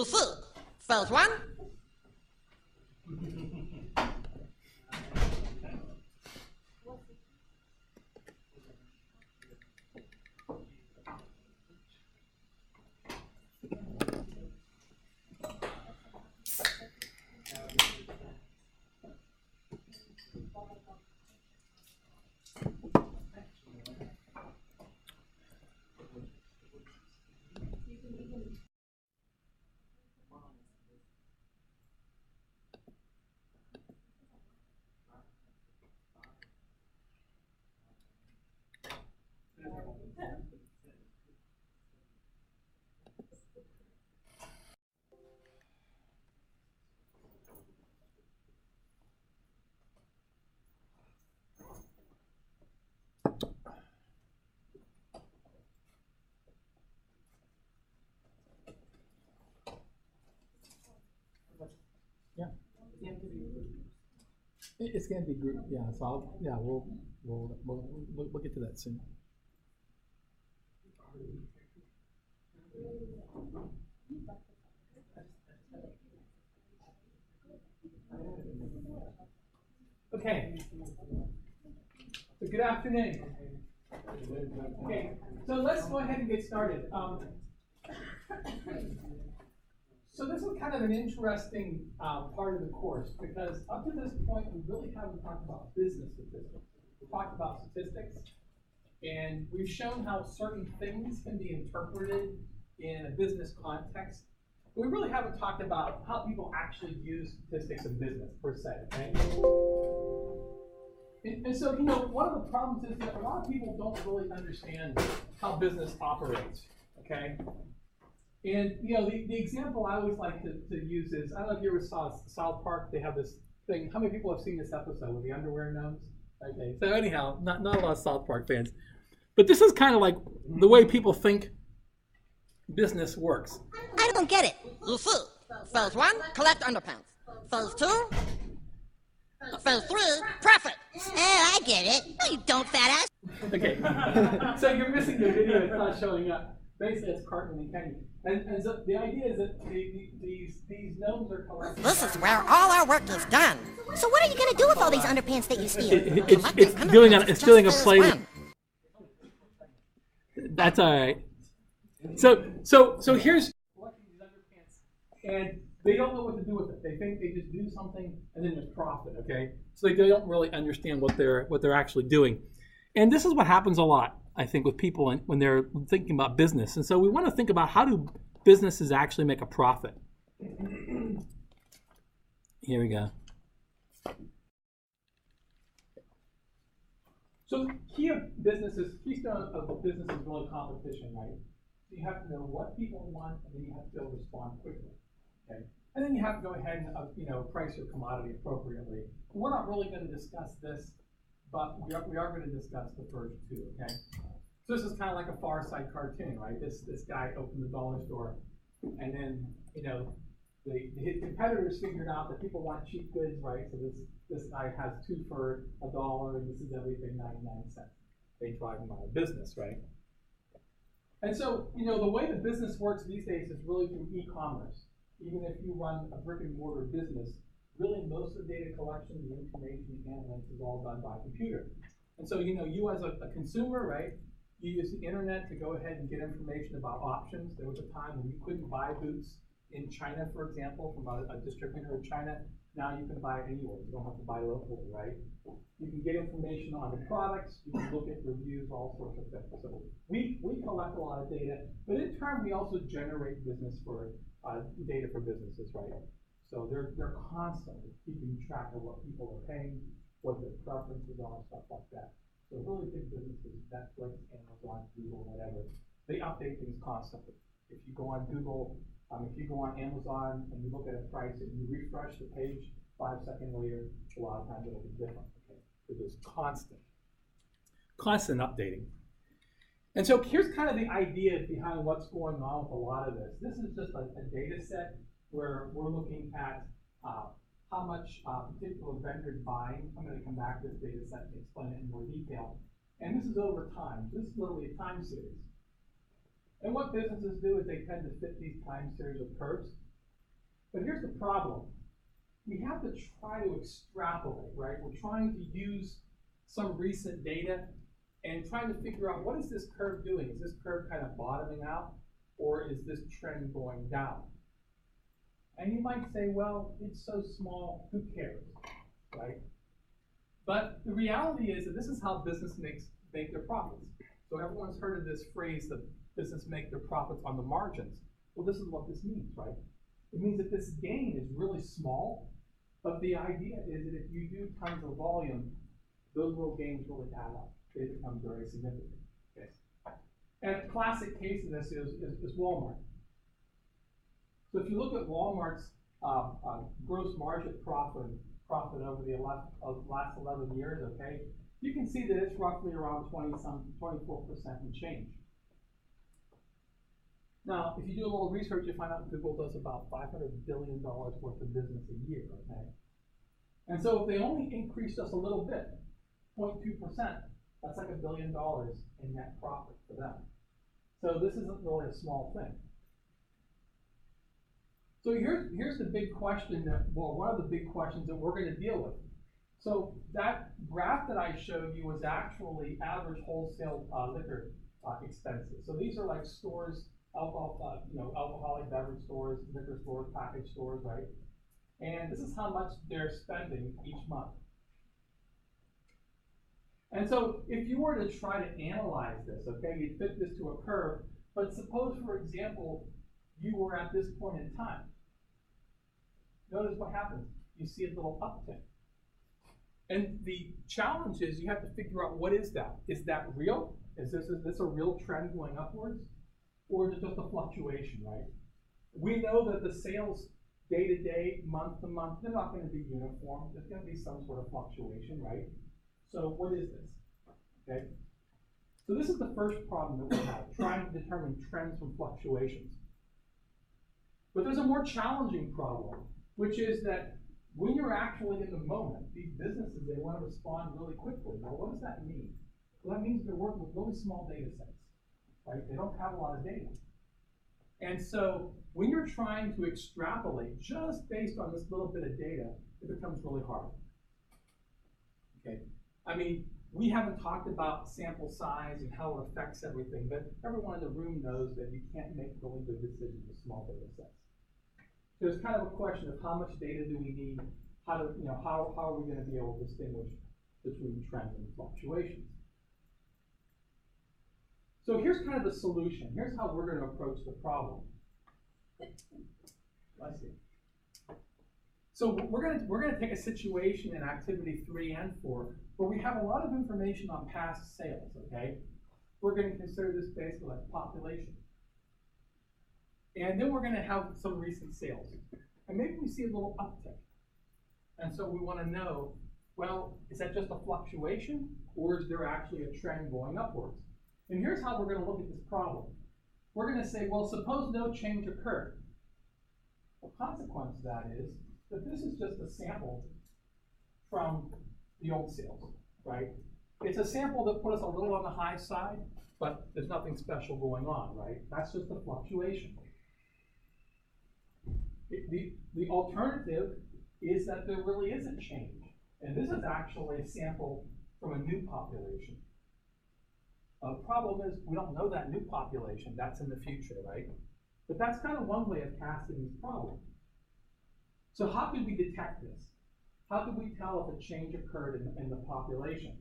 Lucy. Phase one. Yeah. It's going to be group, yeah. So we'll get to that soon. Okay. So good afternoon. Okay. So let's go ahead and get started. So this is kind of an interesting part of the course because up to this point we really haven't talked about business statistics. We talked about statistics, and we've shown how certain things can be interpreted in a business context. But we really haven't talked about how people actually use statistics in business per se. Okay? And so, one of the problems is that a lot of people don't really understand how business operates. Okay. And the example I always like to use is, I don't know if you ever saw South Park. They have this thing. How many people have seen this episode with the underwear gnomes? Okay, so anyhow, not a lot of South Park fans, but this is kind of like the way people think business works. I don't get it. Lucy. Phase one, collect underpants. Phase two. Phase three, profit. Oh, I get it. No, you don't, fat ass. Okay, so you're missing the video. It's not showing up. Basically, it's Cartman and Kenny. And so the idea is that these gnomes are collecting. This is where all our work is done. So what are you going to do with all these underpants that you steal? It's doing a play. That's all right. So here's collecting these underpants, and they don't know what to do with it. They think they just do something and then there's profit. Okay, so they don't really understand what they're actually doing, and this is what happens a lot, I think, with people when they're thinking about business. And so we want to think about, how do businesses actually make a profit? Here we go. So keystone of business is really competition, right? So you have to know what people want, and then you have to be able to respond quickly. Okay, and then you have to go ahead and price your commodity appropriately. We're not really going to discuss this, but we are going to discuss the first two. Okay, so this is kind of like a Far Side cartoon, right? This guy opened the dollar store, and then his competitors figured out that people want cheap goods, right? So this guy has two for $1, and this is everything 99 cents. They drive him out of business, right? And so the way the business works these days is really through e-commerce. Even if you run a brick and mortar business, really most of the data collection, the information, the analytics is all done by computer. And so you as a consumer, right? You use the internet to go ahead and get information about options. There was a time when you couldn't buy boots in China, for example, from a distributor in China. Now you can buy it anywhere. You don't have to buy locally, right? You can get information on the products. You can look at reviews, all sorts of things. So we collect a lot of data, but in turn we also generate data for businesses, right? So they're constantly keeping track of what people are paying, what their preferences are, stuff like that. So really big businesses, Netflix, Amazon, Google, whatever, they update things constantly. If you go on Google, if you go on Amazon and you look at a price and you refresh the page 5 seconds later, a lot of times it'll be different. Okay, so there's constant updating. And so here's kind of the idea behind what's going on with a lot of this. This is just a data set where we're looking at how much particular vendors buying. I'm going to come back to this data set and explain it in more detail. And this is over time. This is literally a time series. And what businesses do is they tend to fit these time series of curves. But here's the problem. We have to try to extrapolate, right? We're trying to use some recent data and trying to figure out what is this curve doing? Is this curve kind of bottoming out, or is this trend going down? And you might say, well, it's so small, who cares, right? But the reality is that this is how business make their profits. So everyone's heard of this phrase, the business make their profits on the margins. Well, this is what this means, right? It means that this gain is really small, but the idea is that if you do tons of volume, those little gains really add up. They become very significant. Okay. And a classic case of this is Walmart. So if you look at Walmart's gross margin profit over the last 11 years, okay, you can see that it's roughly around 24% and change. Now, if you do a little research, you find out Google does about $500 billion worth of business a year, okay? And so if they only increase just a little bit, 0.2%, that's like $1 billion in net profit for them. So this isn't really a small thing. So here's the big question one of the big questions that we're going to deal with. So that graph that I showed you was actually average wholesale liquor expenses. So these are like stores, alcoholic beverage stores, liquor stores, package stores, right? And this is how much they're spending each month. And so if you were to try to analyze this, okay, you'd fit this to a curve, but suppose, for example, you were at this point in time. Notice what happens. You see a little uptick. And the challenge is you have to figure out, what is that? Is that real? Is this a real trend going upwards? Or is it just a fluctuation, right? We know that the sales day to day, month to month, they're not going to be uniform. There's going to be some sort of fluctuation, right? So what is this? Okay. So this is the first problem that we have, trying to determine trends from fluctuations. But there's a more challenging problem, which is that when you're actually in the moment, these businesses, they want to respond really quickly. Well, what does that mean? Well, that means they're working with really small data sets, right? They don't have a lot of data. And so when you're trying to extrapolate just based on this little bit of data, it becomes really hard. Okay. I mean, we haven't talked about sample size and how it affects everything, but everyone in the room knows that you can't make really good decisions with small data sets. So it's kind of a question of how much data do we need, how are we going to be able to distinguish between trends and fluctuations. So here's kind of the solution. Here's how we're going to approach the problem. Let's see. So we're going to take a situation in activity 3 and 4 where we have a lot of information on past sales, okay? We're going to consider this basically like population. And then we're going to have some recent sales. And maybe we see a little uptick. And so we want to know, well, is that just a fluctuation, or is there actually a trend going upwards? And here's how we're going to look at this problem. We're going to say, well, suppose no change occurred. The consequence of that is that this is just a sample from the old sales, right? It's a sample that put us a little on the high side, but there's nothing special going on, right? That's just a fluctuation. The alternative is that there really is a change. And this is actually a sample from a new population. The problem is we don't know that new population. That's in the future, right? But that's kind of one way of casting this problem. So how could we detect this? How could we tell if a change occurred in the population?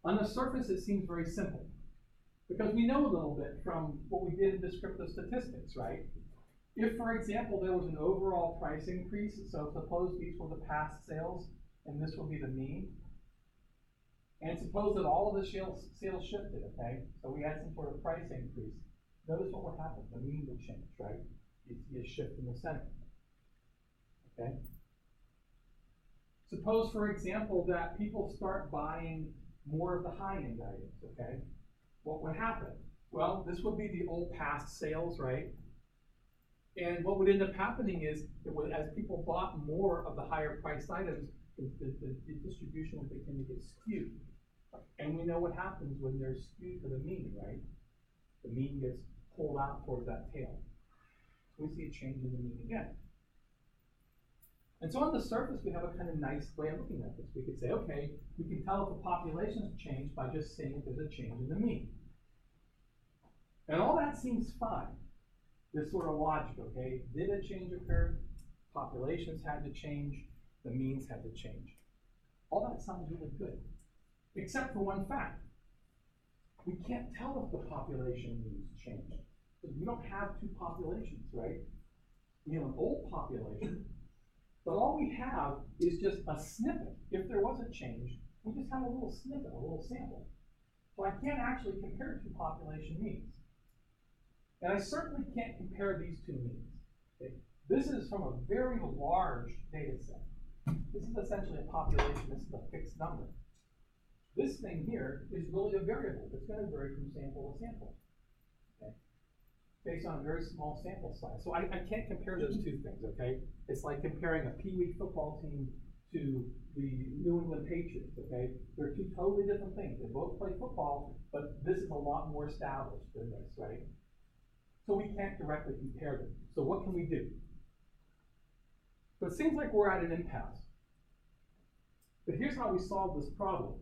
On the surface, it seems very simple, because we know a little bit from what we did in descriptive statistics, right? If, for example, there was an overall price increase, so suppose these were the past sales, and this would be the mean, and suppose that all of the sales shifted, okay? So we had some sort of price increase. Notice what would happen. The mean would change, right? You'd see a shift in the center, okay? Suppose, for example, that people start buying more of the high-end items, okay? What would happen? Well, this would be the old past sales, right? And what would end up happening is, as people bought more of the higher priced items, the distribution would begin to get skewed. And we know what happens when they're skewed to the mean, right? The mean gets pulled out towards that tail. we see a change in the mean again. And so on the surface, we have a kind of nice way of looking at this. We could say, okay, we can tell if the population's changed by just saying if there's a change in the mean. And all that seems fine. This sort of logic, okay? Did a change occur? Populations had to change. The means had to change. All that sounds really good, except for one fact. We can't tell if the population means changed. Because we don't have two populations, right? We have an old population, but all we have is just a snippet. If there was a change, we just have a little snippet, a little sample. So I can't actually compare two population means. And I certainly can't compare these two means. Okay? This is from a very large data set. This is essentially a population. This is a fixed number. This thing here is really a variable. It's going to vary from sample to sample, okay? Based on a very small sample size. So I can't compare those two things, okay? It's like comparing a Pee-wee football team to the New England Patriots, okay? They're two totally different things. They both play football, but this is a lot more established than this, right? So we can't directly compare them. So what can we do? So it seems like we're at an impasse. But here's how we solve this problem.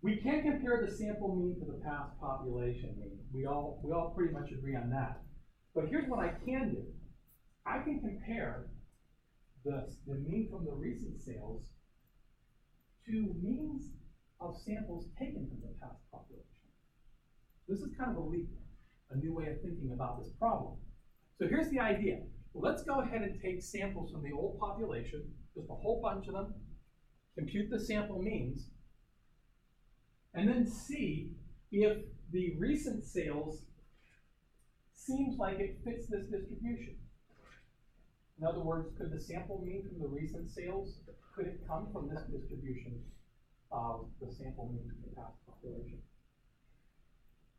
We can't compare the sample mean to the past population mean. We all pretty much agree on that. But here's what I can do. I can compare the mean from the recent sales to means of samples taken from the past population. This is kind of a leap, a new way of thinking about this problem. So here's the idea. Let's go ahead and take samples from the old population, just a whole bunch of them, compute the sample means, and then see if the recent sales seems like it fits this distribution. In other words, could the sample mean from the recent sales, could it come from this distribution of the sample mean from the past population?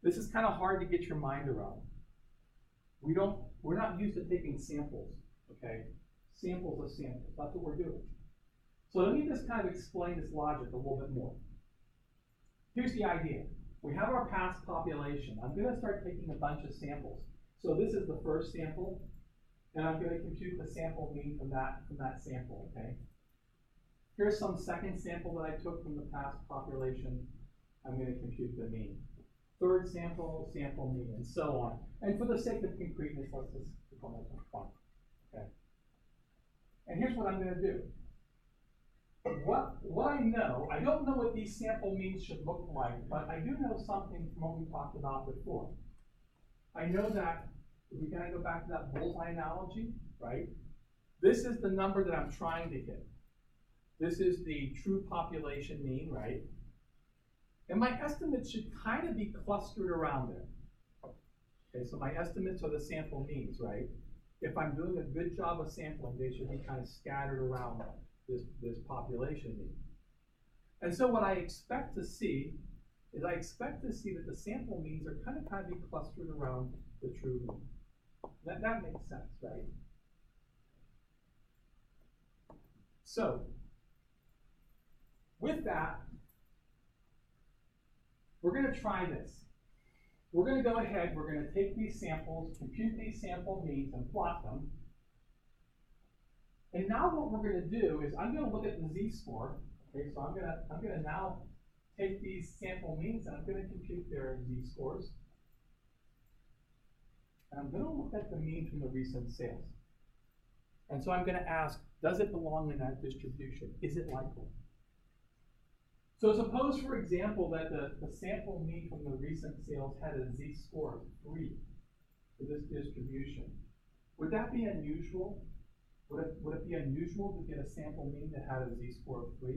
This is kind of hard to get your mind around. We're not used to taking samples, okay? Samples of samples, that's what we're doing. So let me just kind of explain this logic a little bit more. Here's the idea. We have our past population. I'm going to start taking a bunch of samples. So this is the first sample, and I'm going to compute the sample mean from that sample, okay? Here's some second sample that I took from the past population. I'm going to compute the mean. Third sample, sample mean, and so on. And for the sake of concreteness, let's just call that one, okay? And here's what I'm going to do. What I know, I don't know what these sample means should look like, but I do know something from what we talked about before. I know that, if we kind of go back to that bullseye analogy, right? This is the number that I'm trying to hit. This is the true population mean, right? And my estimates should kind of be clustered around there. Okay, so my estimates are the sample means, right? If I'm doing a good job of sampling, they should be kind of scattered around this population mean. And so what I expect to see is I expect to see that the sample means are kind of be clustered around the true mean. That makes sense, right? So with that, we're going to try this. We're going to go ahead, we're going to take these samples, compute these sample means, and plot them. And now what we're going to do is I'm going to look at the z-score. Okay, so I'm going to now take these sample means and I'm going to compute their z-scores. And I'm going to look at the mean from the recent sales. And so I'm going to ask, does it belong in that distribution? Is it likely? So suppose, for example, that the sample mean from the recent sales had a z-score of 3 for this distribution. Would that be unusual? Would it be unusual to get a sample mean that had a z-score of 3?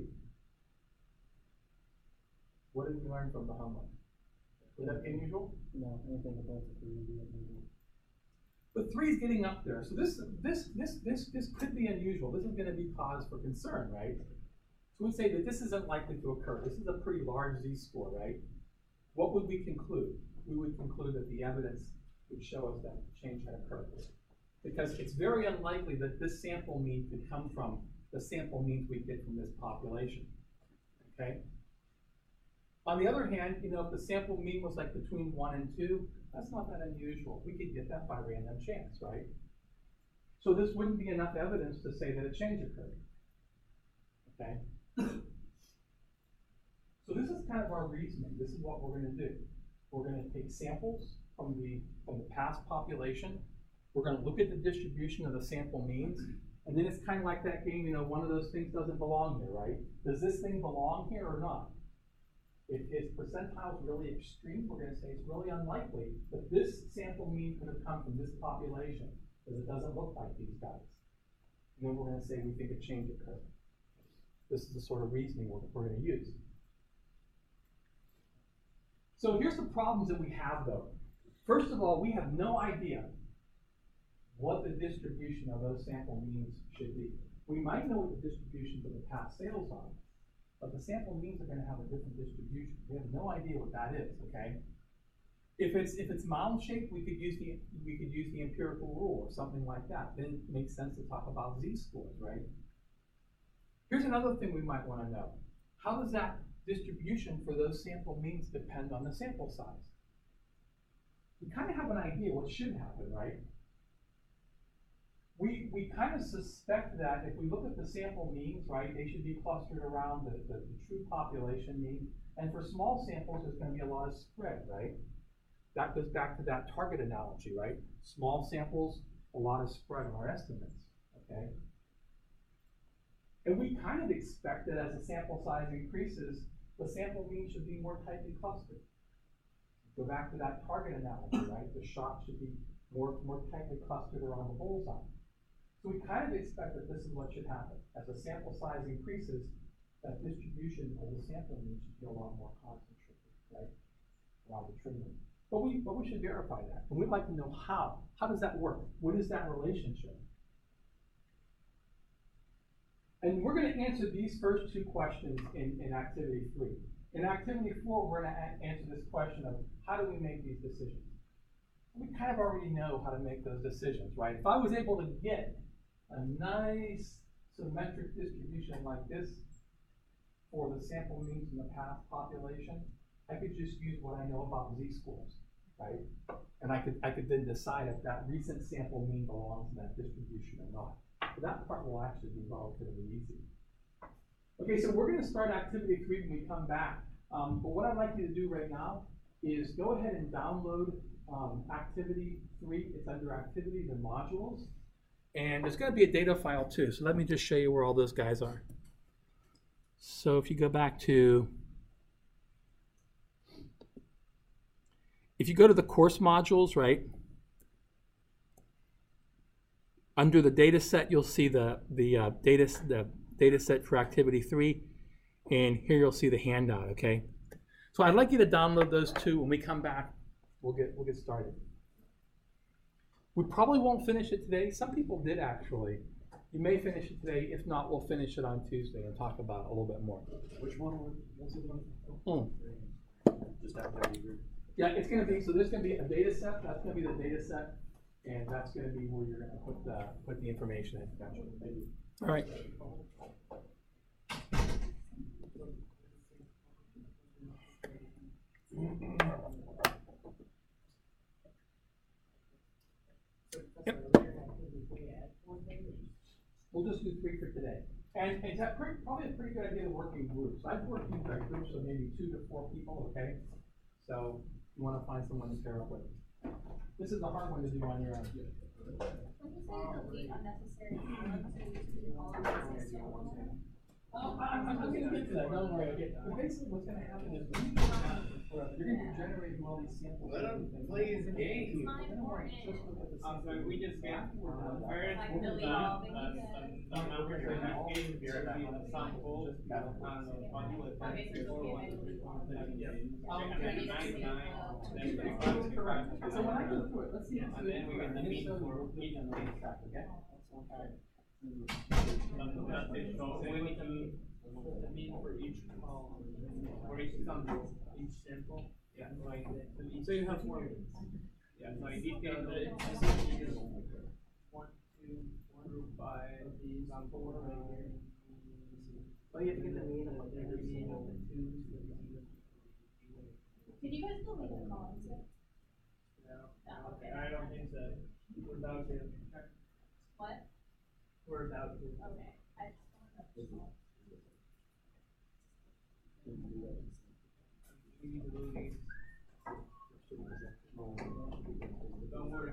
What did we learn from the homework? Would that be unusual? No, anything above the 3 would be unusual. But 3 is getting up there, so this could be unusual. This is going to be cause for concern, right? So we'd say that this isn't likely to occur. This is a pretty large z-score, right? What would we conclude? We would conclude that the evidence would show us that change had occurred. Because it's very unlikely that this sample mean could come from the sample means we get from this population, okay? On the other hand, if the sample mean was like between 1 and 2, That's not that unusual. We could get that by random chance, right? So this wouldn't be enough evidence to say that a change occurred. Okay? So this is kind of our reasoning. This is what we're going to do. We're going to take samples from the past population. We're going to look at the distribution of the sample means. And then it's kind of like that game, you know, one of those things doesn't belong here, right? Does this thing belong here or not? If its percentile is really extreme, we're going to say it's really unlikely that this sample mean could have come from this population, because it doesn't look like these guys. And then we're going to say we think a change occurred. This is the sort of reasoning we're going to use. So here's the problems that we have, though. First of all, we have no idea what the distribution of those sample means should be. We might know what the distributions of the past sales are, but the sample means are going to have a different distribution. We have no idea what that is, okay? If it's mound shaped, we could use the empirical rule or something like that. Then it makes sense to talk about z-scores, right? Here's another thing we might want to know. How does that distribution for those sample means depend on the sample size? We kind of have an idea what should happen, right? We kind of suspect that if we look at the sample means, right, they should be clustered around the true population mean. And for small samples, there's going to be a lot of spread, right? That goes back to that target analogy, right? Small samples, a lot of spread in our estimates, okay? And we kind of expect that as the sample size increases, the sample mean should be more tightly clustered. Go back to that target analogy, right? The shot should be more tightly clustered around the bullseye. So we kind of expect that this is what should happen. As the sample size increases, that distribution of the sample mean should be a lot more concentrated, right? Around the trim. But we should verify that. And we'd like to know how. How does that work? What is that relationship? And we're going to answer these first two questions in activity 3. In activity 4, we're going to answer this question of how do we make these decisions? We kind of already know how to make those decisions, right? If I was able to get a nice symmetric distribution like this for the sample means in the past population, I could just use what I know about z-scores, right? And I could then decide if that recent sample mean belongs in that distribution or not. So that part will actually be relatively easy. Okay, so we're going to start activity 3 when we come back. But what I'd like you to do right now is go ahead and download activity 3. It's under activities and modules. And there's going to be a data file too. So let me just show you where all those guys are. So if you go back to, if you go to the course modules, right? Under the data set, you'll see the data set for activity 3. And here you'll see the handout, okay? So I'd like you to download those two. When we come back, we'll get started. We probably won't finish it today. Some people did actually. You may finish it today. If not, we'll finish it on Tuesday and talk about it a little bit more. Which one was it? Just activity. Yeah, it's going to be, so there's going to be a data set. That's going to be the data set. And that's going to be where you're going to put the information in. Gotcha. Thank you. All right. Yep. We'll just do 3 for today. And it's probably a pretty good idea to work in groups. I've worked in groups of maybe 2 to 4 people, okay? So you want to find someone to pair up with. This is a hard one to do on your own. When you say delete unnecessary columns, so you do all unnecessary columns? I'm going to get to that. Don't worry. Okay. Well, basically, what's going to happen is you're going to be generating all these samples. Let him play his game. It's not important. So we just got first Like delete all the some numbers for this game here that on the sample on the bundle. Okay, so just give it. Correct. So when I go through it, let's see. And then we get the mean for each of these. Okay. So we need to the mean for each column, for each sample, Yeah, like so you have more. Yeah, so in this case, it's 1, 2, 4, 5, sample right here. Oh, you have to get the mean of every single. Did you guys delete the columns yet? Okay, I don't think so. We're about to. What? We're about to. Okay. I just wanted We need to release. Don't worry, man. Don't worry.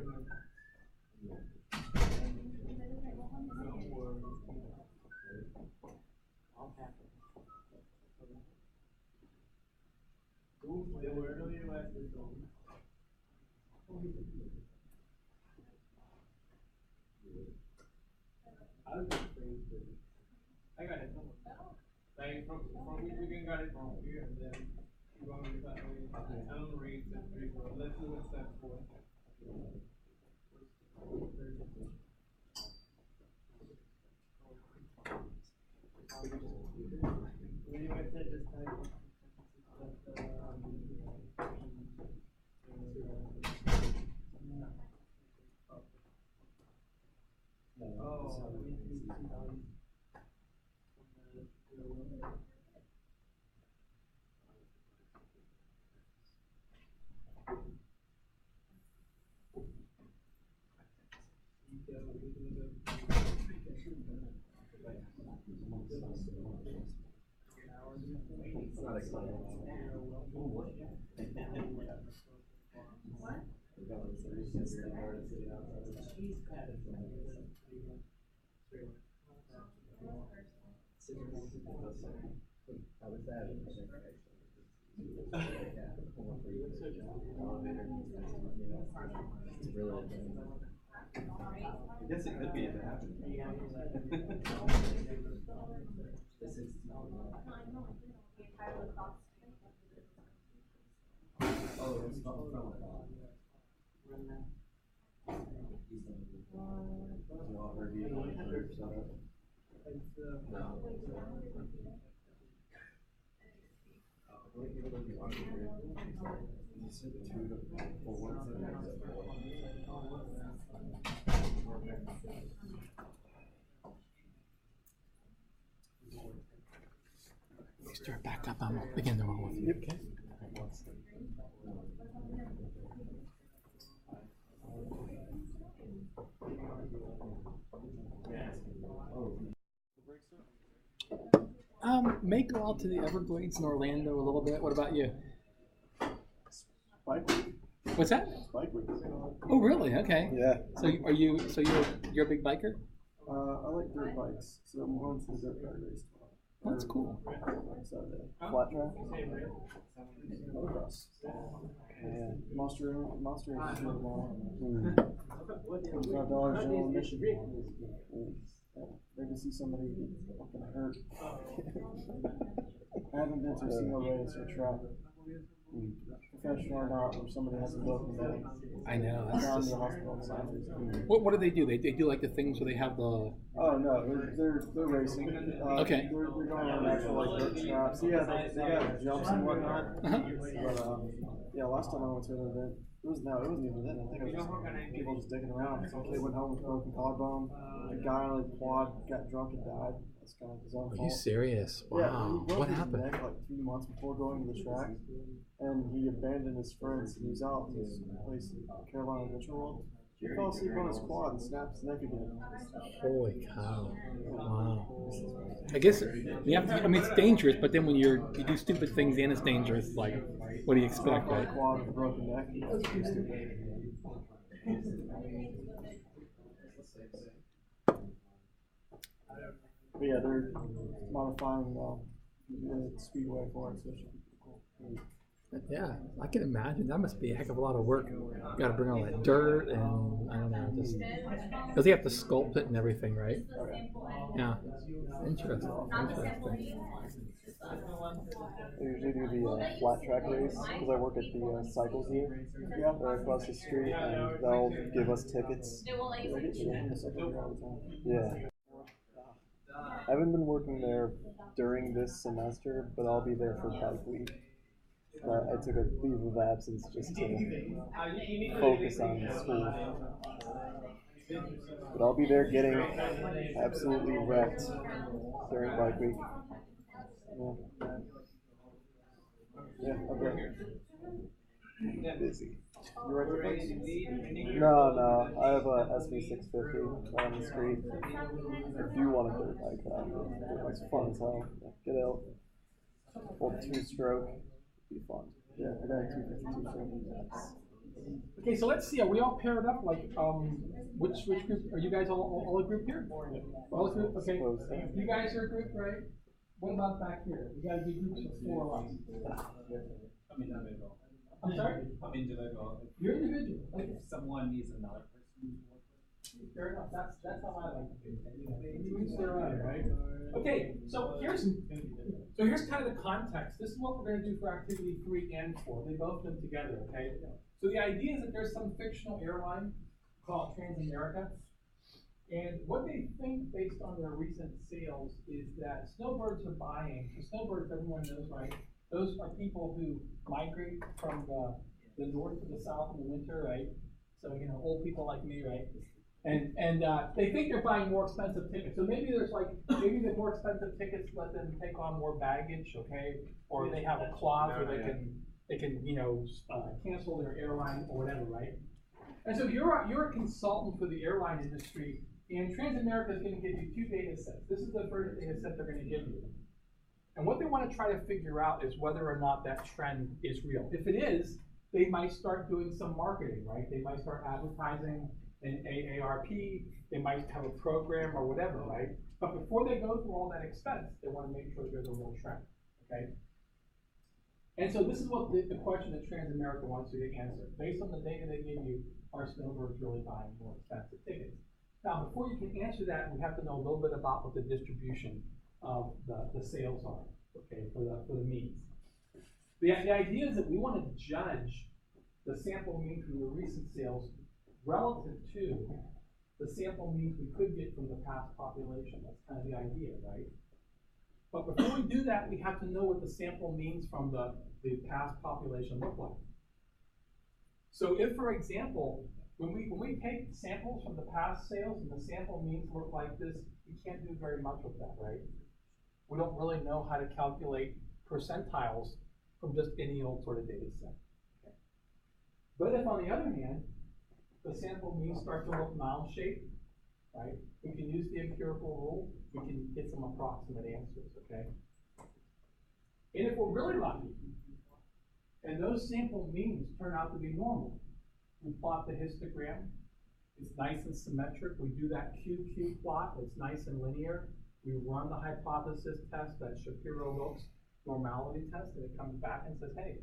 They were earlier last week. I got it. Like from we can got it from here and then you want me to cut away. I don't read step 3, 4. Let's do it step 4. When you went to this type I guess it could be if it happened. Oh, it's not from We start back up. I'm begin to roll with you. Okay. May go out to the Everglades in Orlando a little bit. What about you? Bike week. What's that? Bike week. Oh, really? Okay. Yeah. So are you? So you're a big biker? I like dirt bikes, so I'm going to the dirt bike race tomorrow. That's cool. Saturday. Flat track. Motocross. Yeah. Monster is tomorrow. $5 general admission. Great to see somebody get fucking hurt. I haven't been to a single race or track, professional or not, where somebody hasn't broken down. I know. That's Down just, the hospital signs. what do they do? They do like the things where they have the. Oh no, they're racing. Okay. They're going on actual like dirt traps. Yeah, they got jumps and whatnot. But yeah, last time I went to an event, it wasn't even an event. I think it was just people just digging around. Some kid went home with broken collarbone. A guy on a quad got drunk and died. That's kind of his own fault. Are you serious? Wow. Yeah, he broke What his happened? neck like 3 months before going to the track, and he abandoned his friends. And he was out in this place, Carolina Adventure World. He fell asleep on his quad and snapped his neck again. Holy cow! Wow. I guess you have to. I mean, it's dangerous, but then when you do stupid things and it's dangerous, like what do you expect, On a right? quad with a broken neck. That's pretty stupid. But yeah, they're modifying the speedway for it, so it should be cool. Yeah, I can imagine that must be a heck of a lot of work. You got to bring all that dirt and I don't know, just because you have to sculpt it and everything, right? Yeah, interesting. They usually do the flat track race because I work at the cycle here. Yeah, they're across the street, and they'll give us tickets. Yeah. I haven't been working there during this semester, but I'll be there for bike week. I took a leave of absence just to focus on school. But I'll be there getting absolutely wrecked during bike week. Yeah, I bet. Busy. You ready for this? Any- No, I have a SV650 on the street. If you want a dirt bike, dirt bike's fun as hell. Get out. Full 2-stroke. Be fun. Yeah, I got a 250 2-stroke. Okay, so let's see. Are we all paired up? Like, which group? Are you guys all a group here? All a group? Okay. You guys are a group, right? What about back here? We gotta be groups of 4 of us. I'm individual. I'm sorry? I'm individual. You're individual. Okay. If someone needs another person to work with. Fair enough. That's how I like to do it. You each their own, right? Okay. So here's kind of the context. This is what we're going to do for activity 3 and 4. They both come together. Okay. So the idea is that there's some fictional airline called Transamerica, and what they think based on their recent sales is that snowbirds are buying. So snowbirds, everyone knows, right? Those are people who migrate from the north to the south in the winter, right? So, old people like me, right? And they think they're buying more expensive tickets. So maybe maybe the more expensive tickets let them take on more baggage, okay? Or they have a clause where they can cancel their airline or whatever, right? And so you're a consultant for the airline industry, and Transamerica is going to give you 2 data sets. This is the first data set they're going to give you. And what they want to try to figure out is whether or not that trend is real. If it is, they might start doing some marketing, right? They might start advertising an AARP, they might have a program or whatever, right? But before they go through all that expense, they want to make sure there's a real trend, okay? And so this is what the question that Transamerica wants you to answer. Based on the data they give you, are snowbirds really buying more expensive tickets? Now, before you can answer that, we have to know a little bit about what the distribution of the sales are, okay, for the means. The idea is that we want to judge the sample mean from the recent sales relative to the sample means we could get from the past population. That's kind of the idea, right? But before we do that, we have to know what the sample means from the past population look like. So if, for example, when we take samples from the past sales and the sample means look like this, we can't do very much with that, right? We don't really know how to calculate percentiles from just any old sort of data set. Okay. But if, on the other hand, the sample means start to look mound-shaped, right? We can use the empirical rule. We can get some approximate answers, okay? And if we're really lucky, and those sample means turn out to be normal, we plot the histogram. It's nice and symmetric. We do that QQ plot. It's nice and linear. We run the hypothesis test, that Shapiro-Wilks normality test, and it comes back and says, hey,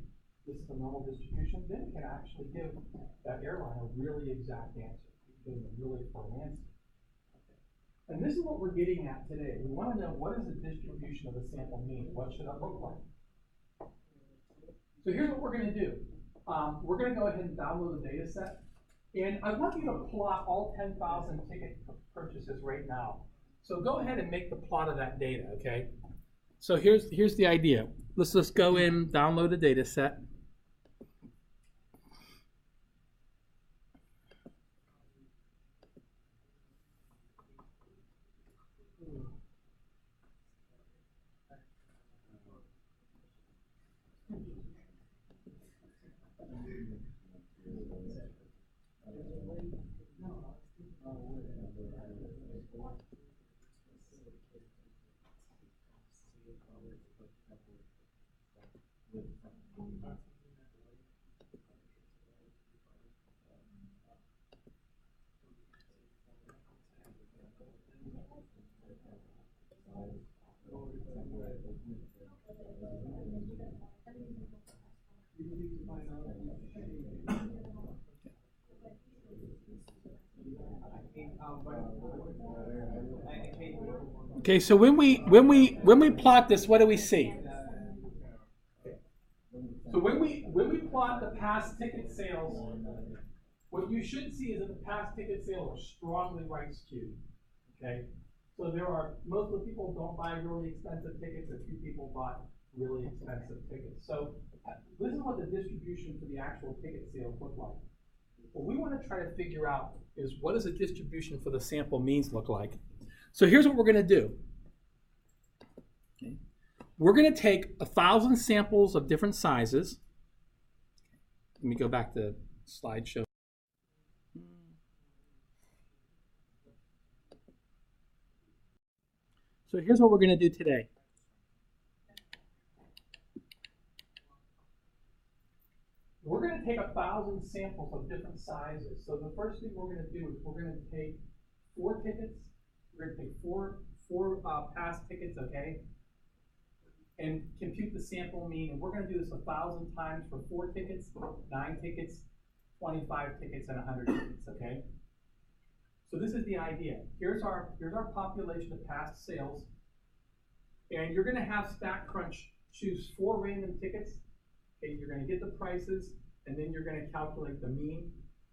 this is a normal distribution. Then we can actually give that airline a really exact answer. We can give them a really firm answer. And this is what we're getting at today. We want to know, what is the distribution of the sample mean? What should it look like? So here's what we're going to do. We're going to go ahead and download the data set. And I want you to plot all 10,000 ticket purchases right now. So go ahead and make the plot of that data, okay? So here's the idea. Let's just go in, download the data set. Okay, so when we plot this, what do we see? So when we plot the past ticket sales, what you should see is that the past ticket sales are strongly right skewed. Okay, so most of the people don't buy really expensive tickets. A few people bought really expensive tickets. So this is what the distribution for the actual ticket sales look like. What we want to try to figure out is, what does the distribution for the sample means look like? So here's what we're going to do. Okay. We're going to take 1,000 samples of different sizes, let me go back to slideshow. So here's what we're going to do today. We're going to take 1,000 samples of different sizes. So the first thing we're going to do is we're going to take 4 tickets. We're going to take four pass tickets, okay? And compute the sample mean. And we're going to do this 1,000 times for 4 tickets, 9 tickets, 25 tickets, and 100 tickets, okay? So this is the idea. Here's our population of past sales. And you're going to have StatCrunch choose 4 random tickets. Okay, you're going to get the prices, and then you're going to calculate the mean.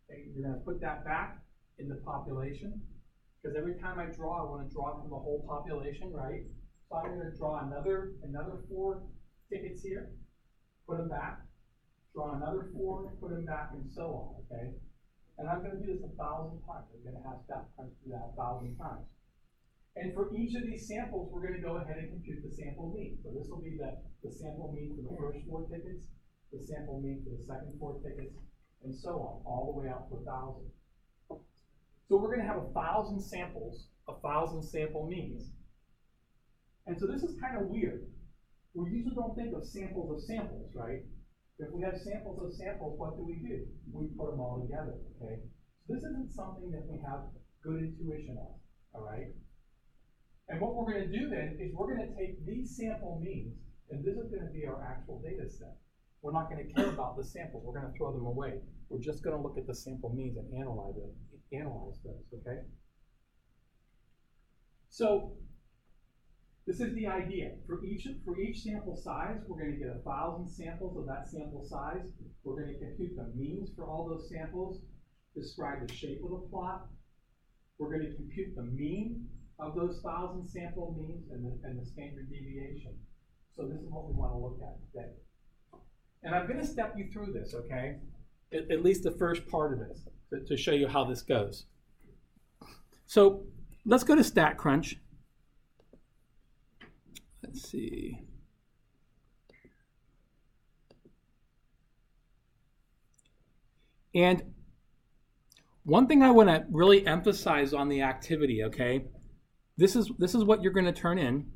Okay, you're going to put that back in the population, because every time I draw, I want to draw from the whole population, right? So I'm going to draw another 4 tickets here, put them back, draw another 4, put them back, and so on, okay? And I'm going to do this 1,000 times. I'm going to have StatCrunch do that 1,000 times. And for each of these samples, we're going to go ahead and compute the sample mean. So this will be the sample mean for the first 4 tickets, the sample mean for the second 4 tickets, and so on, all the way out to 1,000. So we're going to have 1,000 samples, 1,000 sample means. And so this is kind of weird. We usually don't think of samples, right? If we have samples of samples, what do? We put them all together, okay? So this isn't something that we have good intuition on, all right? And what we're going to do then is we're going to take these sample means, and this is going to be our actual data set. We're not going to care about the samples. We're going to throw them away. We're just going to look at the sample means and analyze those, okay? So this is the idea. For each sample size, we're going to get 1,000 samples of that sample size. We're going to compute the means for all those samples, describe the shape of the plot. We're going to compute the mean of those 1,000 sample means and the standard deviation. So this is what we want to look at today. And I'm going to step you through this, okay? At least the first part of this, to show you how this goes. So let's go to StatCrunch. Let's see. And one thing I want to really emphasize on the activity, okay? This is what you're going to turn in.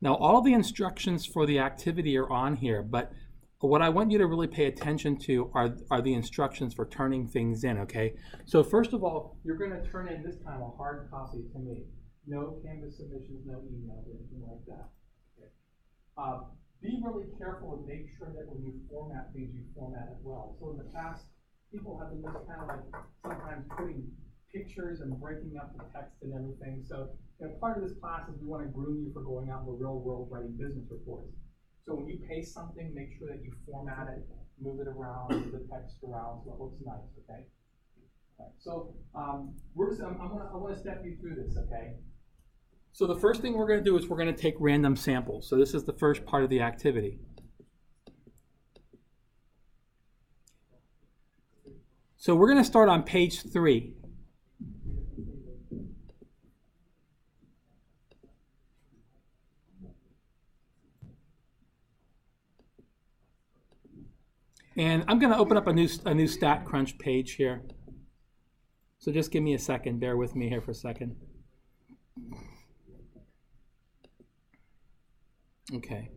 Now, all the instructions for the activity are on here, but what I want you to really pay attention to are the instructions for turning things in, okay? So first of all, you're going to turn in this time a hard copy to me. No Canvas submissions, no emails, anything like that. Okay. Be really careful and make sure that when you format things, you format it well. So in the past, people have been just kind of like sometimes putting pictures and breaking up the text and everything. So part of this class is we want to groom you for going out in the real world writing business reports. So when you paste something, make sure that you format it, move it around, move the text around so it looks nice, okay? All right, so I want to step you through this, okay? So the first thing we're going to do is we're going to take random samples. So this is the first part of the activity. So we're going to start on page 3. And I'm going to open up a new StatCrunch page here. So just give me a second. Bear with me here for a second. Okay.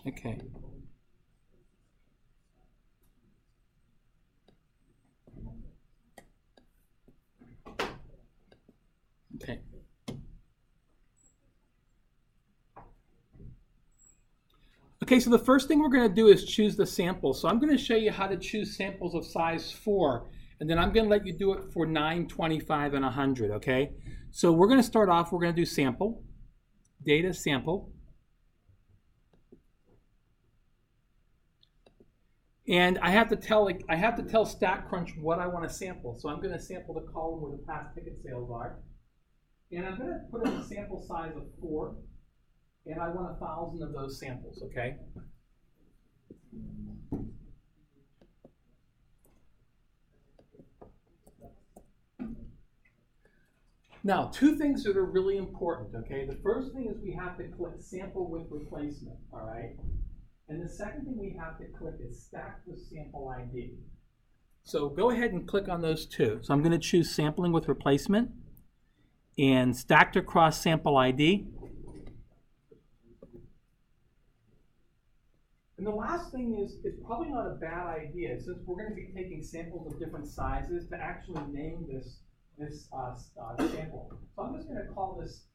Okay. Okay. Okay, so the first thing we're going to do is choose the sample. So I'm going to show you how to choose samples of size 4. And then I'm going to let you do it for 9, 25, and 100, okay? So we're going to start off, we're going to do sample, data sample. And I have to tell StatCrunch what I want to sample. So I'm going to sample the column where the past ticket sales are. And I'm going to put in a sample size of 4. And I want 1,000 of those samples, okay? Now, 2 things that are really important, okay? The first thing is we have to click sample with replacement, all right? And the second thing we have to click is stack with sample ID. So go ahead and click on those 2. So I'm going to choose sampling with replacement and stacked across sample ID. And the last thing is, it's probably not a bad idea, since we're going to be taking samples of different sizes, to actually name this sample. So I'm just going to call this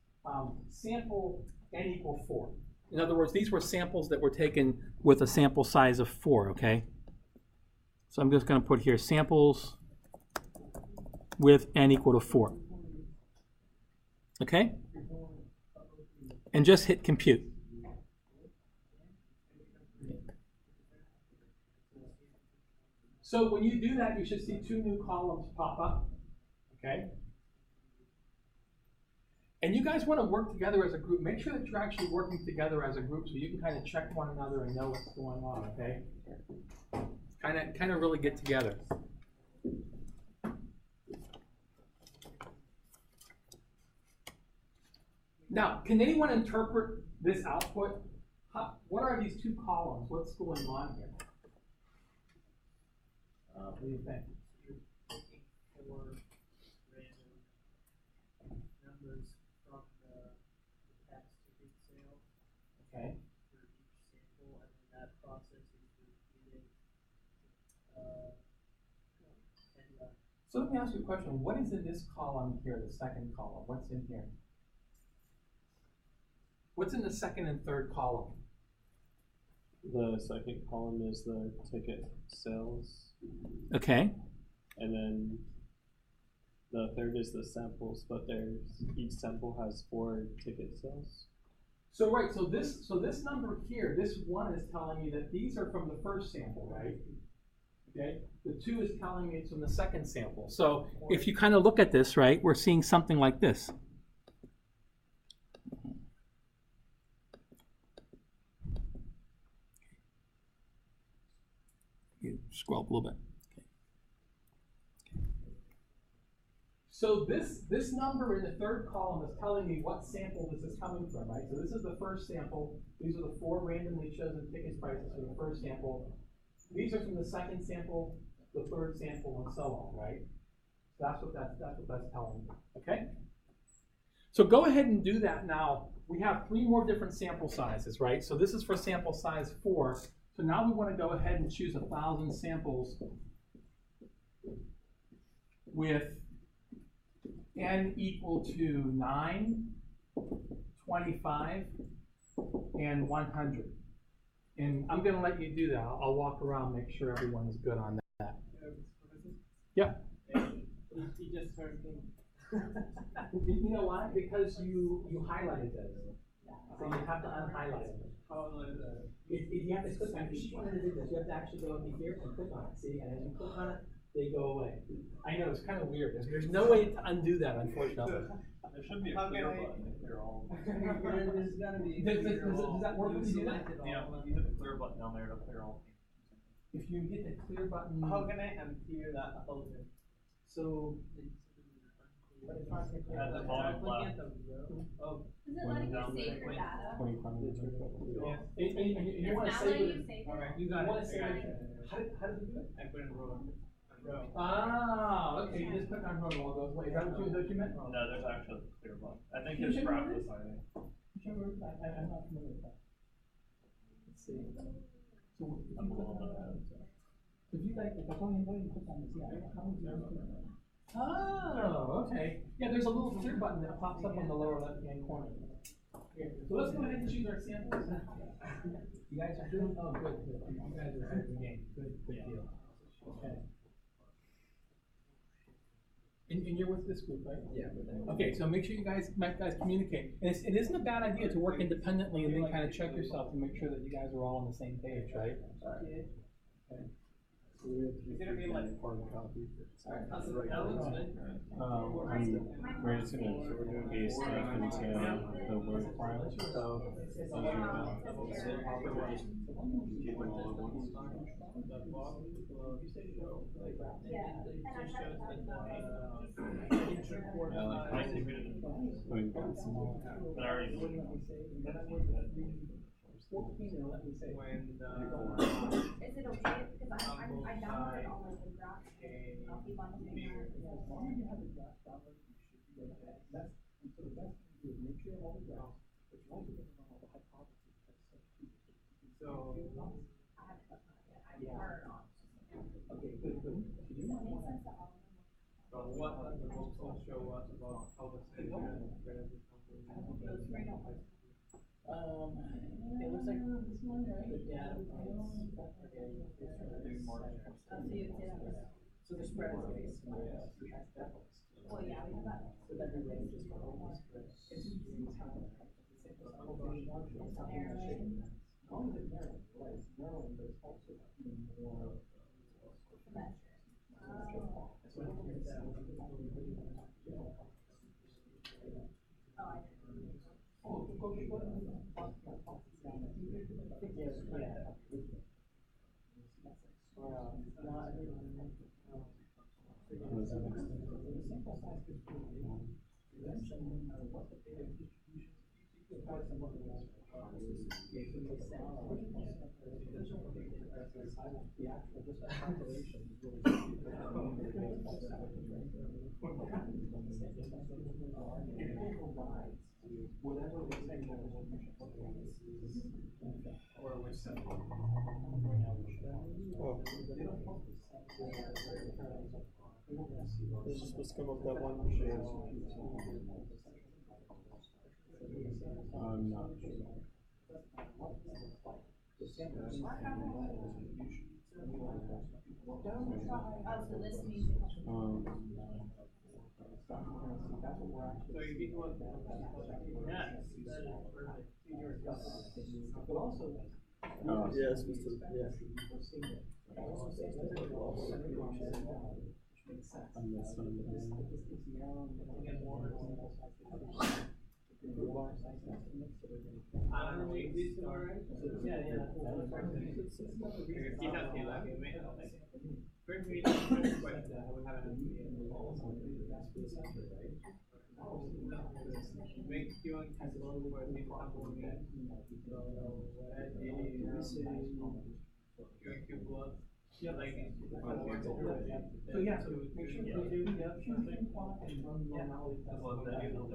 sample n equal 4. In other words, these were samples that were taken with a sample size of 4, okay? So I'm just going to put here samples with n equal to 4. Okay? And just hit compute. So when you do that, you should see 2 new columns pop up. Okay? And you guys want to work together as a group. Make sure that you're actually working together as a group so you can kind of check one another and know what's going on, okay? Kind of really get together. Now, can anyone interpret this output? What are these 2 columns? What's going on here? What do you think? For random numbers from the past ticket sale. Okay. For each sample, and then that process is repeated. So let me ask you a question. What is in this column here, the second column? What's in here? What's in the second and third column? The second column is the ticket sales. Okay. And then the third is the samples, but each sample has 4 ticket sales. So right, so this number here, this 1 is telling me that these are from the first sample, right? Okay. The 2 is telling me it's from the second sample. So if you kind of look at this, right, we're seeing something like this. You scroll up a little bit. Okay. So this number in the third column is telling me what sample this is coming from, right? So this is the first sample. These are the 4 randomly chosen ticket prices for the first sample. These are from the second sample, the third sample, and so on, right? So that's what that's telling me. Okay? So go ahead and do that now. We have 3 more different sample sizes, right? So this is for sample size 4. So now we want to go ahead and choose 1,000 samples with n equal to 9, 25, and 100. And I'm going to let you do that. I'll walk around, make sure everyone is good on that. Yeah. He just turned in. You know why? Because you highlighted this. So you have to unhighlight it. You have to click on each one of the videos. You have to actually go in here and click on it. See, and as you click on it, they go away. I know, it's kind of weird. There's no way to undo that, unfortunately. There should be a clear button if they're all. There's gotta be. Does that work when you do that? Yeah, you hit the clear button down there to clear all. If you hit the clear button. How can I unclear that folder? So. At the bottom left. Oh. Is it letting you save your data? And you want to It's not save letting it. you save it? Alright, you You got want it. to save I got it. it. How did you do it? I put in row. Ah, okay. You just click on roll, all goes away. Is that what you meant? No, there's actually a clear button. I think You it's should graph remember this idea. I'm not familiar with that. Let's see. So I'm a little bit ahead. if you like, if I go in, you click on this, yeah. How would you Oh, okay. Yeah, there's a little clear button that pops up on the lower left-hand corner. Here. So let's go ahead and choose our samples. You guys are doing, oh, good. You guys are ahead of the game. Good deal. Okay. And you're with this group, right? Yeah. Okay, so make sure you guys communicate. And it isn't a bad idea to work independently and then kind of check yourself to make sure that you guys are all on the same page, right? Okay. So we have to It's gonna be like- carbon copy. That looks good. We're just gonna paste stuff into the Word file. Keep them all at once. But I already. 14, and let me say. When Is it okay, because I downloaded all of the graphics, I'll keep on looking at it. As long as you have the draft downloaded, you should be okay. That's, and so the best thing to do is make sure you have all the drafts, but you also get to run all the hypotheses type stuff too. So- I haven't done that yet, I've heard on. Okay, good. Does it make sense to all of them? So what does the books will show us about how the city and benefit company? Those three don't. It looks like this one, right? The data points. Oh, so you would say that was, So the spread is very small. well, yeah, we have that. So that ranges from almost. It's just how it's narrowing. Not only is it narrowing, but it's narrowing, but it's also even more. This is supposed to come up that one. I'm not sure. Oh, so this means. So you need one. Yeah, that is perfect. But also. Yeah, it's supposed to, yeah. First we need to question that we haven't make you uncomfortable where people have more meat. Yeah, like. So yeah, so make sure you do the fusion plot and run normality. Well, then it'll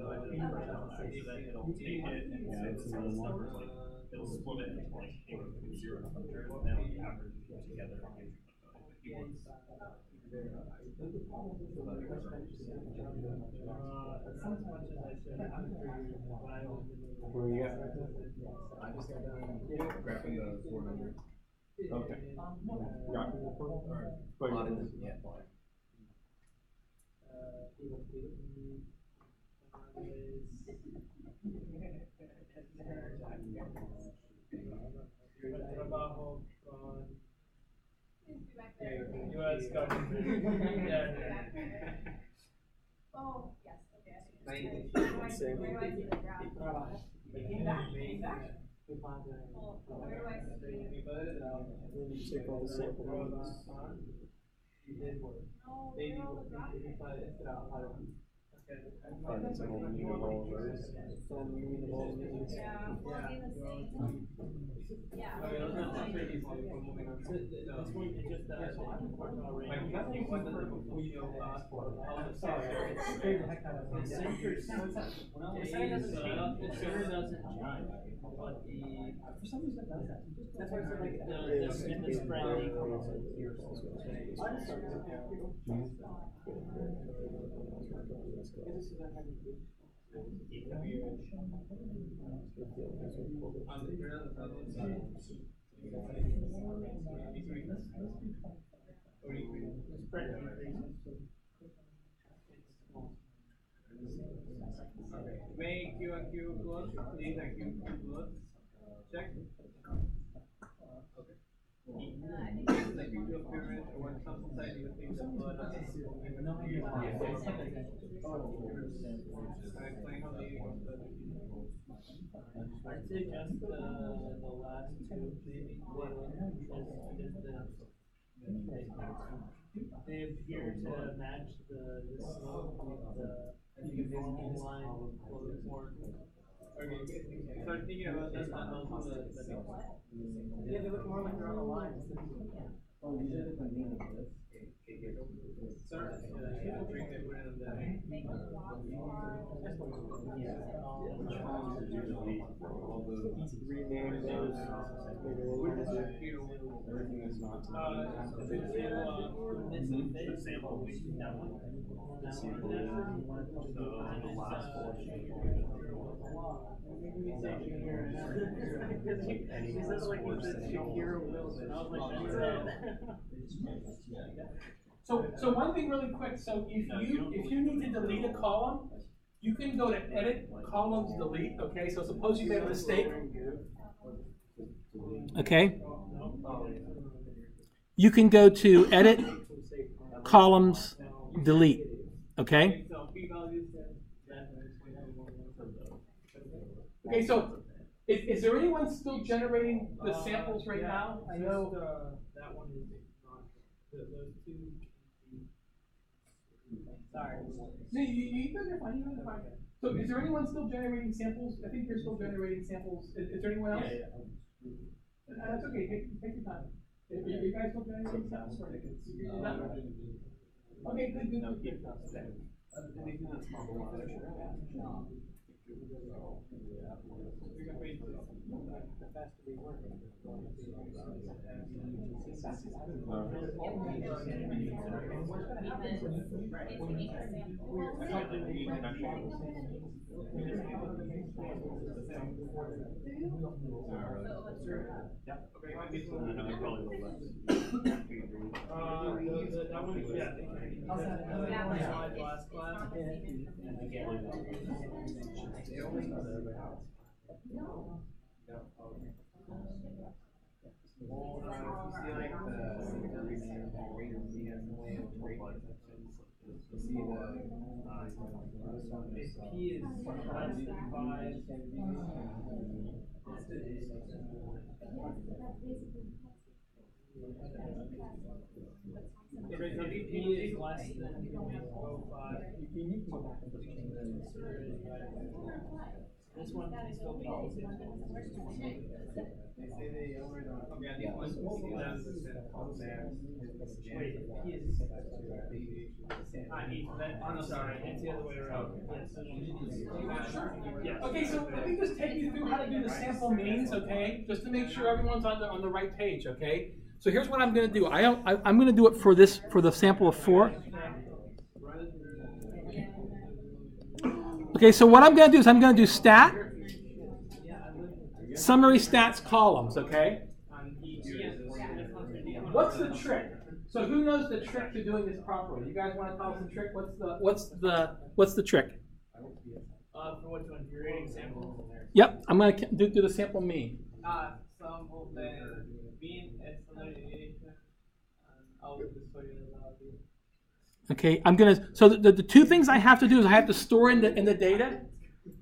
take it and Yeah, it's say a little it's more. numbers, like, it'll split it into like 0 to 100, and then we average it together. Where you at? I just got done grabbing the 400. Okay. Got it. But Yeah. Trabajo con US government. Yeah. Oh, yes, okay. Nice. Same. Where do I see the graph? Well, where do I see? Then you take all the sample ones. No, where are all the graphics? Find out some of the meaning of all of those. Find the meaning of all of these. Yeah, well, I mean, the same. Yeah. Okay, let's not say these ones, we're moving on. This one is just that. Like, we got you one that we asked for. Sorry, it scared the heck out of me. The center doesn't change. The center doesn't jive, but the. For some reason it does that. That's why I said like the spread equals. Make Q and Q close, please, and Q close. Check. Okay. Like you do a pyramid or when some society would think that blood has explain how they I'd say just the last two, maybe, they appear to match the slope with the normal line for okay, start thinking about that and also the yeah, they look more like they're on a line. Oh, you did it by meaning this. start drink it with the Rename those. Everything is not. The sample we the sample the last So one thing really quick, so if you need to delete a column, you can go to edit, columns, delete, okay? So suppose you made a mistake. Okay. You can go to edit, columns, delete, okay? Okay, so is there anyone still generating the samples right now? I know that one is not those two. Sorry. No, you guys are fine. You guys are fine. So, is there anyone still generating samples? I think you're still generating samples. Is there anyone else? That's okay. Take your time. Are you guys still generating samples? You're done? Okay, good. Okay. Anything that's not one. Last class. P is less than 5. If P is less than 0.05, you need to go back and change this one can still be I'm sorry, it's the other way around. Yes. Okay, so let me just take you through how to do the sample means, okay? Just to make sure everyone's on the right page, okay? So here's what I'm going to do. I'm going to do it for the sample of 4. Okay, so what I'm going to do is I'm going to do stat, summary stats columns, okay? What's the trick? So who knows the trick to doing this properly? You guys want to tell us the trick? What's the trick? For which one? You're rating samples? Yep, I'm going to do the sample mean. Sample then mean explanation. I'll just show you the Okay, I'm gonna. So the two things I have to do is I have to store in the data.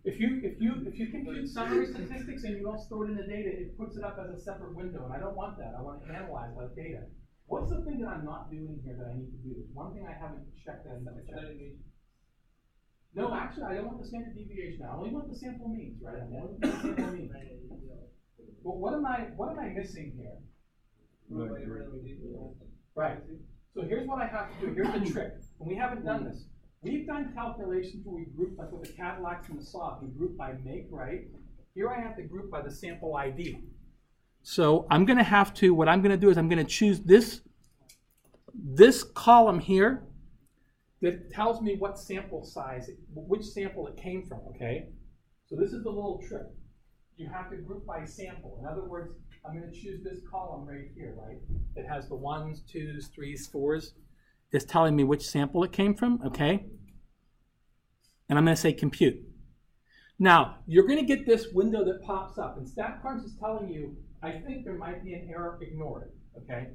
If you compute summary statistics and you don't store it in the data, it puts it up as a separate window, and I don't want that. I want to analyze that data. What's the thing that I'm not doing here that I need to do? One thing I haven't checked that I never checked. No, actually, I don't want the standard deviation. I only want the sample means, right? I only want the sample means. But what am I missing here? Right. So here's what I have to do. Here's the trick. And we haven't done this. We've done calculations where we group, like with the Cadillacs and the Saab, we group by make, right? Here I have to group by the sample ID. So I'm going to have to, what I'm going to do is I'm going to choose this column here that tells me what sample size, which sample it came from, okay? So this is the little trick. You have to group by sample. In other words, I'm going to choose this column right here, right? It has the 1s, 2s, 3s, 4s. It's telling me which sample it came from, okay? and I'm going to say compute. Now, you're going to get this window that pops up, and StatCrunch is telling you, I think there might be an error, ignore it, okay?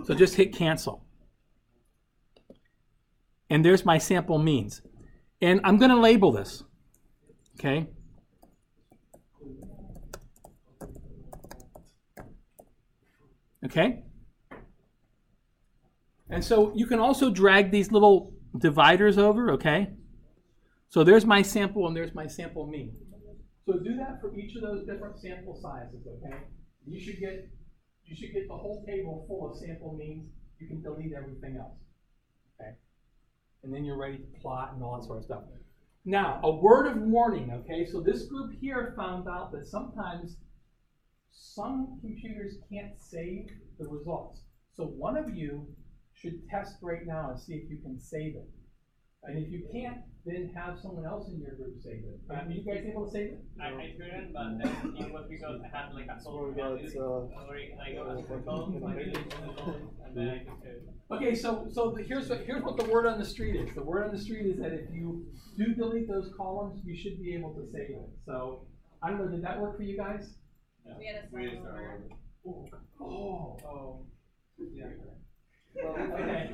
So just hit cancel. And there's my sample means. And I'm going to label this, okay? Okay? And so you can also drag these little dividers over, okay? So there's my sample and there's my sample mean. So do that for each of those different sample sizes, okay? You should get the whole table full of sample means. You can delete everything else, okay? And then you're ready to plot and all that sort of stuff. Now, a word of warning, okay? So this group here found out that sometimes some computers can't save the results. So one of you should test right now and see if you can save it. And if you can't, then have someone else in your group save it. Are you guys able to save it? I couldn't, but it was because I had like a solo value. I got a circle, and then I could save it. Okay, so here's what the word on the street is. The word on the street is that if you do delete those columns, you should be able to save it. So I don't know, did that work for you guys? We had a start over. Oh. Yeah. Okay.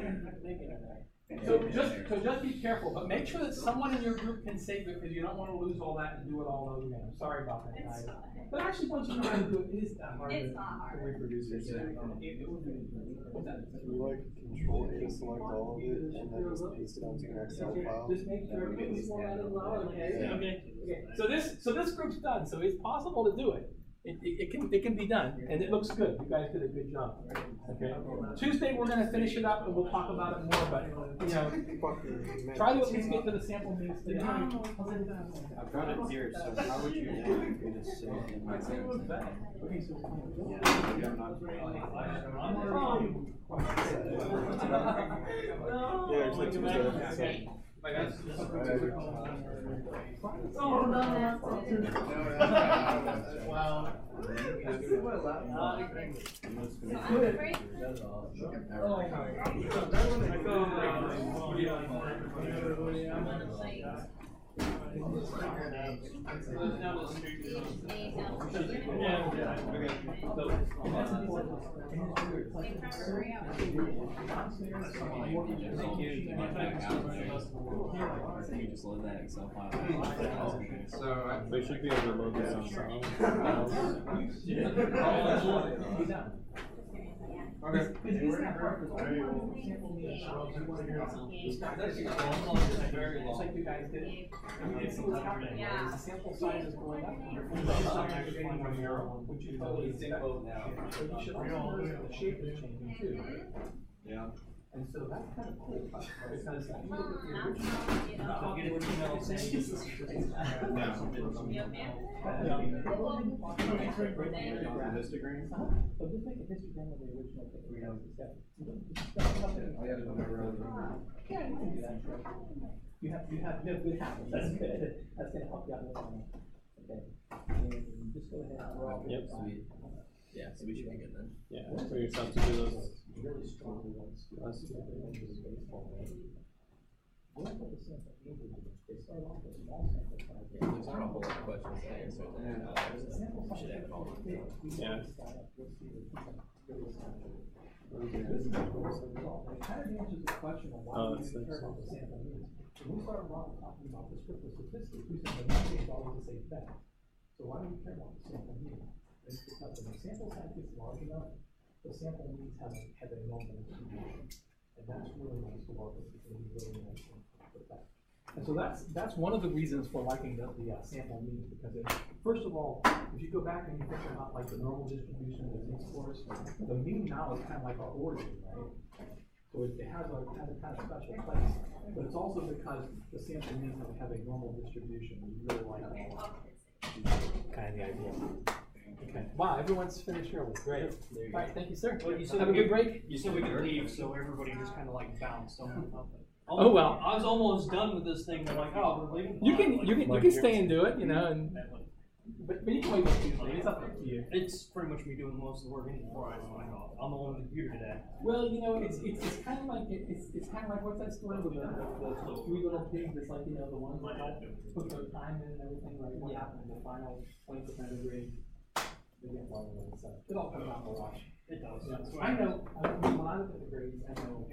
So just be careful, but make sure that someone in your group can save it because you don't want to lose all that and do it all over again. I'm sorry about that, guys. But actually, once you know how to do it, it is that hard It's to not hard. reproduce it. What's that? Can you like control A to select all of it and then just paste it onto an Excel file? Just make sure everything's formatted well, okay? Yeah. Okay. So this group's done. So it's possible to do it. It can be done, and it looks good. You guys did a good job. Okay. Tuesday we're going to finish it up, and we'll talk about it more. But you know, try to at least get to the sample means today. I've got it here, so how would you want me to save in my sample? Yeah, it's like Tuesday. Oh, no, that's Wow. So I'm afraid. You just load that Excel file. So We should be able to load this on files. Just like you guys did. And you can see what's happening. Yeah. The sample size is going up. It's not activating one arrow, which you totally expect. But you should also notice that the shape is changing too. Yeah. And so that's kind of cool. Because if you look at the Now, original. you know. Get an email saying this is. Yep, ma'am. Histogram? So just make a histogram of the original thing. I gotta Yeah, you can do that. You have good habits. That's good. That's gonna help you out in the long run. Okay. And just go ahead and roll. Yep. yeah, so we should be good then. Yeah, for yourself to do those. Really strong ones. Baseball. They don't put the sample into it. They start off with small sample size. There's not a whole lot of questions to answer there. The sample We should size have it all. Yeah. It kind of answers the question of why we that's care about the nice. sample means. When we started talking about descriptive statistics, we said the number is always the same thing. So why do we care about the sample mean? It's because when the sample size gets large enough, the sample means have a normal distribution. And that's really nice to work with. It's going to be really nice to work with that. And so that's one of the reasons for liking the sample mean, because first of all, if you go back and you think about like the normal distribution of z-scores, the mean now is kind of like our origin, right? So it has a kind of special place, but it's also because the sample means have a normal distribution. We really like that. Kind of the idea. Okay. Wow, everyone's finished early. Great. All right, thank you, sir. Well, you said Have a we good could- break. You said we could leave, so everybody just kind of like bounced. Oh, well. I was almost done with this thing. They're like, oh, we're leaving. You can stay and do it, you know, and But you can wait till Tuesday, it's up to you. It's pretty much me doing most of the work anymore. I'm the one on the computer today. Well, you know, it's kind of like, it's kind of like, what's that story with the three little pigs, it's like, you know, the ones that put their time in and everything, right? What happened in the final 20% of the grade? They get one of them, so it all comes out in the wash. It does. I know, when I look at the grades, I know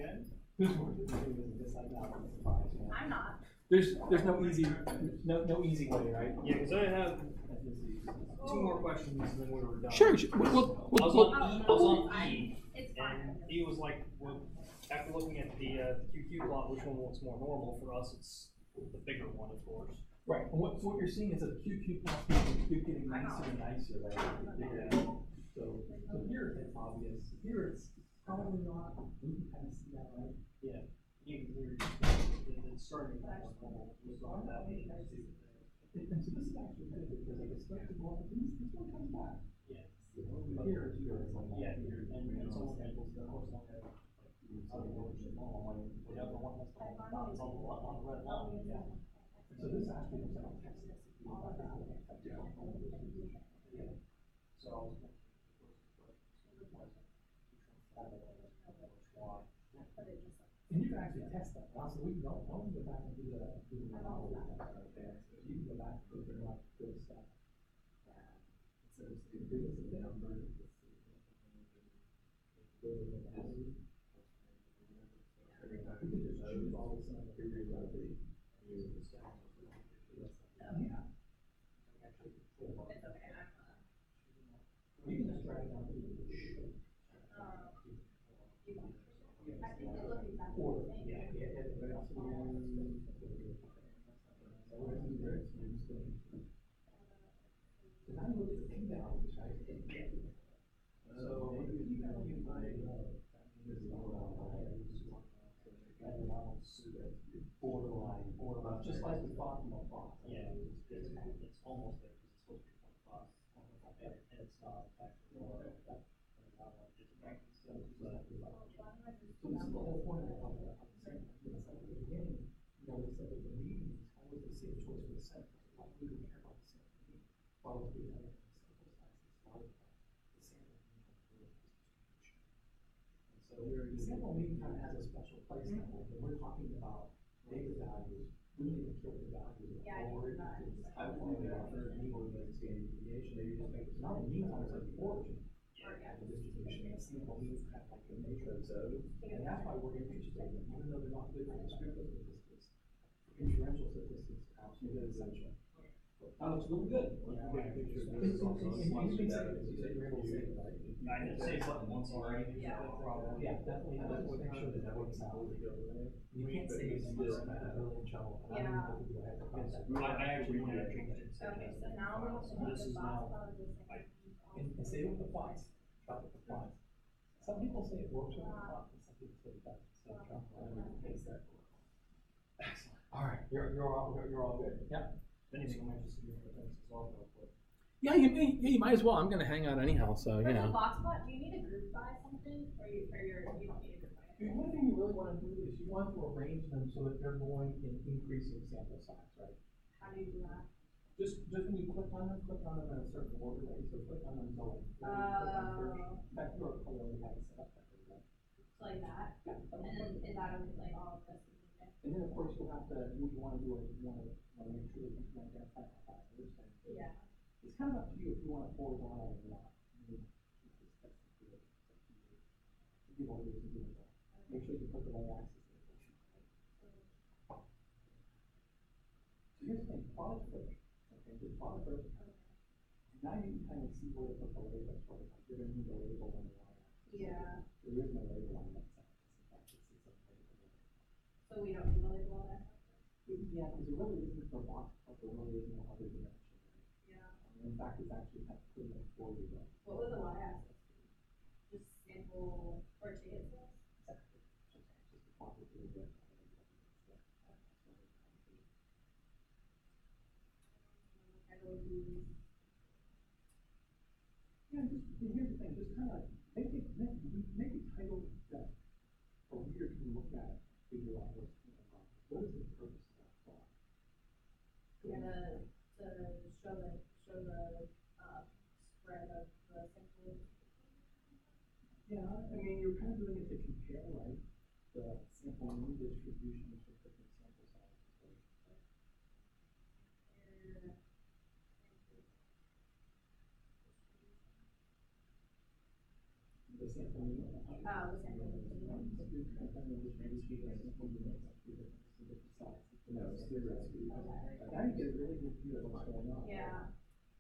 who's more doing this like that, I'm surprised, you know. I'm not. There's no easy way, right? Yeah, because I have two more questions and then we were done. Sure, I was on E, It's fine. and E was like, well, after looking at the QQ plot, which one looks more normal for us? It's the bigger one, of course. Right, and what you're seeing is a QQ plus keep getting nicer and nicer, right? Yeah. So here it's obvious, here it's probably not, you can kind of see that, right? Yeah. It's starting to kind of normal. It's not that big. And so this is actually good because like it starts to go up, and this one comes back. Yeah. But here it's like, Yeah, here, and some examples, of course, don't have, whatever one has dots on the red line. Yeah. so this actually looks like a text. Yeah. So. And you can actually test that, also, we can go back and do the model there, so you can go back and go through like good stuff. So it's the biggest of the number. We can just choose all this stuff periodically. Yeah. You can just drag it down to the order. Yeah. So now you look at the P values, right? So what do you value by borderline, just like we thought from above. Yeah, it's almost there, because it's supposed to be 25, and it's not actually. So this is the whole point of the at the beginning, you know, we said that the median is always the same choice for the center. Like we don't care about the center. Follow the other sample sizes, follow the sample mean. And so the sample mean kind of has a special place now. When we're talking about data values, we need to kill the values. Yeah, I Or I would want to offer an equal to standard deviation. Maybe just make it not a mean, almost like the origin. The distribution of sample means kind of like the matrix of, and that's why we're interested, even though they're not good for descriptive statistics, inferential statistics absolutely essential. That looks really good. You said you're able to say it, right? I did say something once already. Yeah. Yeah, definitely, make sure that works out. You can't say it's this, in trouble. Yeah. I actually want to change it. Okay, so now we're So this is now, And say with the plots, try with the plots. Some people say it works with the plots, and some people say it doesn't. So try that. Excellent. All right, you're all good. Yeah. anything, I might just do the things as well, real quick. Yeah, you might as well. I'm gonna hang out anyhow, so For you the know. box plot, do you need a group by something, or you don't need a group by anything? One thing you really want to do is you want to arrange them so that they're going in increasing sample size, right? How do you do that? Just when you click on them in a certain order, right? So click on them until. In fact, you're already have it set up that way, right? So like that? Yeah. And then is that like all of this? And then of course you'll have to, you want to do it, you want to make sure that you can identify the factors. Yeah. It's kind of up to you if you want it horizontal or not. If you want to do it, make sure you put the right axis in. So here's the thing, plot it first. Okay, just plot it first. Now you can kind of see where to put the labels, right? Like you're going to need a label on the y-axis. Yeah. There is no label on that side. So we don't need a label on that? Yeah, because there really isn't a box, but there really isn't no other dimension. Yeah. In fact, it's actually kind of putting it for you, though. What would the y-axis be? Just sample or ticket sales? Exactly. Just a quantitative data. Yeah, here's the thing, just kind of make it titled that a reader can look at, figure out what is the purpose of that thought. Yeah, to show the Yeah, I mean, you're kind of doing it to compare, right, the sample mean distribution for different sample sizes. The sample mean. Oh, the sample mean. No, it's theoretically. Now you get a really good view of what's going on. Yeah.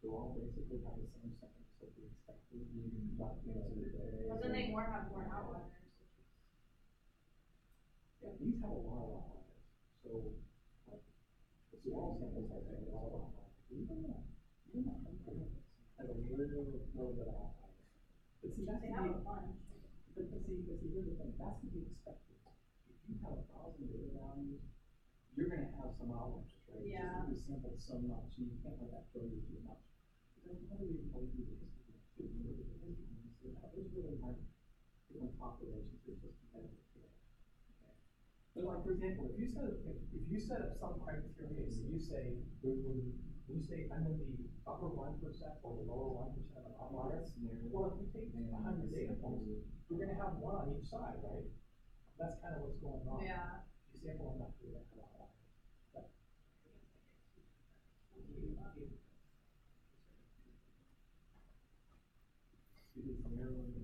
They all basically have the same sample, so we expect it to be about the end of the day. But then they have more outliers. Yeah, these have a lot of outliers, so, like, the small samples have a lot of outliers. Even that has a little bit of outliers. But see, that's They to have be, a bunch. but see, here's the thing, that's to be expected. If you have 1,000 data values, you're gonna have some outliers, right? Yeah. Because you sampled so much, so you can't let that throw you too much. Because how do you do this? It's really hard. Different populations are just competitive today. Okay. But like, for example, if you set up some criteria, so you say, I'm in the upper 1% or the lower 1% of outliers, well, if you take 100 data points, you're gonna have one on each side, right? That's kind of what's going on. Yeah. You sample enough, you're gonna have outliers. It is narrowing